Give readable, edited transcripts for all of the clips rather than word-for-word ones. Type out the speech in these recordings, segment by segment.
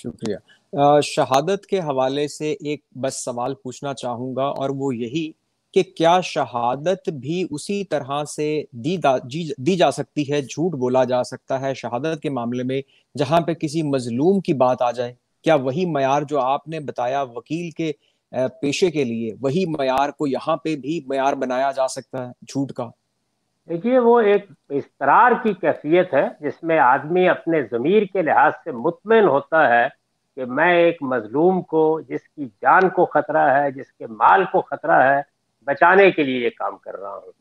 شکریہ۔ شہادت کے حوالے سے ایک بس سوال پوچھنا چاہوں گا، اور وہ یہی کہ کیا شہادت بھی اسی طرح سے دی جا سکتی ہے، جھوٹ بولا جا سکتا ہے شہادت کے معاملے میں جہاں پہ کسی مظلوم کی بات آ جائے؟ کیا وہی معیار جو آپ نے بتایا وکیل کے پیشے کے لیے، وہی معیار کو یہاں پہ بھی معیار بنایا جا سکتا ہے جھوٹ کا؟ دیکھیے، وہ ایک اصرار کی کیفیت ہے جس میں آدمی اپنے ضمیر کے لحاظ سے مطمئن ہوتا ہے کہ میں ایک مظلوم کو، جس کی جان کو خطرہ ہے، جس کے مال کو خطرہ ہے، بچانے کے لیے یہ کام کر رہا ہوں۔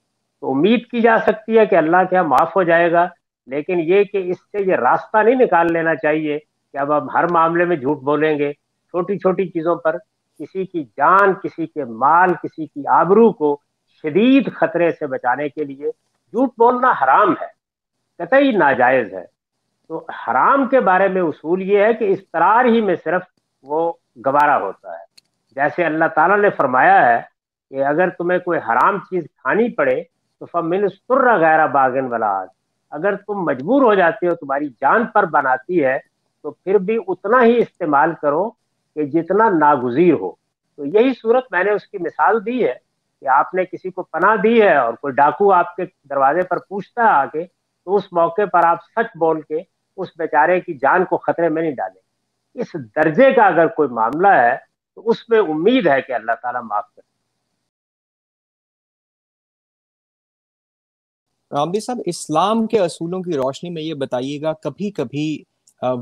تو امید کی جا سکتی ہے کہ اللہ کے یہاں معاف ہو جائے گا، لیکن یہ کہ اس سے یہ راستہ نہیں نکال لینا چاہیے کہ اب ہم ہر معاملے میں جھوٹ بولیں گے، چھوٹی چھوٹی چیزوں پر کسی کی جان، کسی کے مال، کسی کی آبرو کو شدید خطرے سے بچانے کے لیے جھوٹ بولنا حرام ہے، قطعی ناجائز ہے۔ تو حرام کے بارے میں اصول یہ ہے کہ استقرار ہی میں صرف وہ گوارا ہوتا ہے۔ جیسے اللہ تعالیٰ نے فرمایا ہے کہ اگر تمہیں کوئی حرام چیز کھانی پڑے تو فمن اضطر غیر باغ ولا عاد، اگر تم مجبور ہو جاتے ہو، تمہاری جان پر بناتی ہے، تو پھر بھی اتنا ہی استعمال کرو کہ جتنا ناگزیر ہو۔ تو یہی صورت میں نے اس کی مثال دی ہے کہ آپ نے کسی کو پناہ دی ہے اور کوئی ڈاکو آپ کے دروازے پر پوچھتا ہے آ کے، تو اس موقع پر آپ سچ بول کے اس بیچارے کی جان کو خطرے میں نہیں ڈالیں۔ اس درجے کا اگر کوئی معاملہ ہے تو اس میں امید ہے کہ اللہ تعالیٰ معاف کرے۔ رامدی صاحب، اسلام کے اصولوں کی روشنی میں یہ بتائیے گا، کبھی کبھی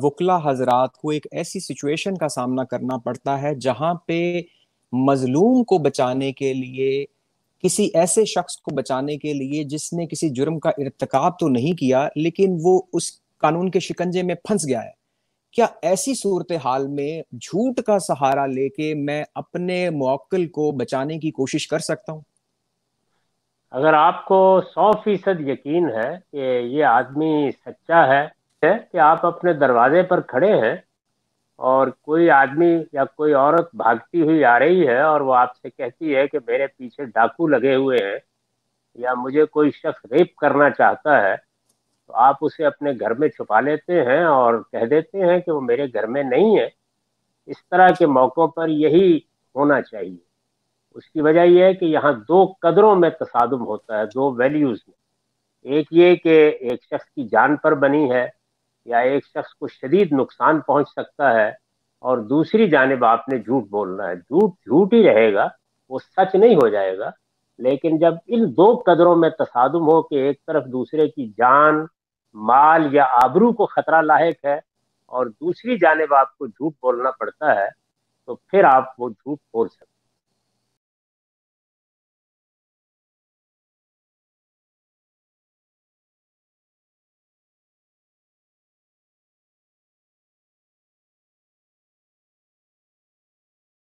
وکلا حضرات کو ایک ایسی سچویشن کا سامنا کرنا پڑتا ہے جہاں پہ مظلوم کو بچانے کے لیے، کسی ایسے شخص کو بچانے کے لیے جس نے کسی جرم کا ارتکاب تو نہیں کیا لیکن وہ اس قانون کے شکنجے میں پھنس گیا ہے، کیا ایسی صورتحال میں جھوٹ کا سہارا لے کے میں اپنے موکل کو بچانے کی کوشش کر سکتا ہوں؟ اگر آپ کو 100% یقین ہے کہ یہ آدمی سچا ہے کہ آپ اپنے دروازے پر کھڑے ہیں اور کوئی آدمی یا کوئی عورت بھاگتی ہوئی آ رہی ہے اور وہ آپ سے کہتی ہے کہ میرے پیچھے ڈاکو لگے ہوئے ہیں یا مجھے کوئی شخص ریپ کرنا چاہتا ہے، تو آپ اسے اپنے گھر میں چھپا لیتے ہیں اور کہہ دیتے ہیں کہ وہ میرے گھر میں نہیں ہے۔ اس طرح کے موقعوں پر یہی ہونا چاہیے۔ اس کی وجہ یہ ہے کہ یہاں دو قدروں میں تصادم ہوتا ہے، دو ویلیوز میں۔ ایک یہ کہ ایک شخص کی جان پر بنی ہے یا ایک شخص کو شدید نقصان پہنچ سکتا ہے، اور دوسری جانب آپ نے جھوٹ بولنا ہے۔ جھوٹ جھوٹ ہی رہے گا، وہ سچ نہیں ہو جائے گا۔ لیکن جب ان دو قدروں میں تصادم ہو کہ ایک طرف دوسرے کی جان، مال یا آبرو کو خطرہ لاحق ہے اور دوسری جانب آپ کو جھوٹ بولنا پڑتا ہے، تو پھر آپ وہ جھوٹ بول سکتے ہیں۔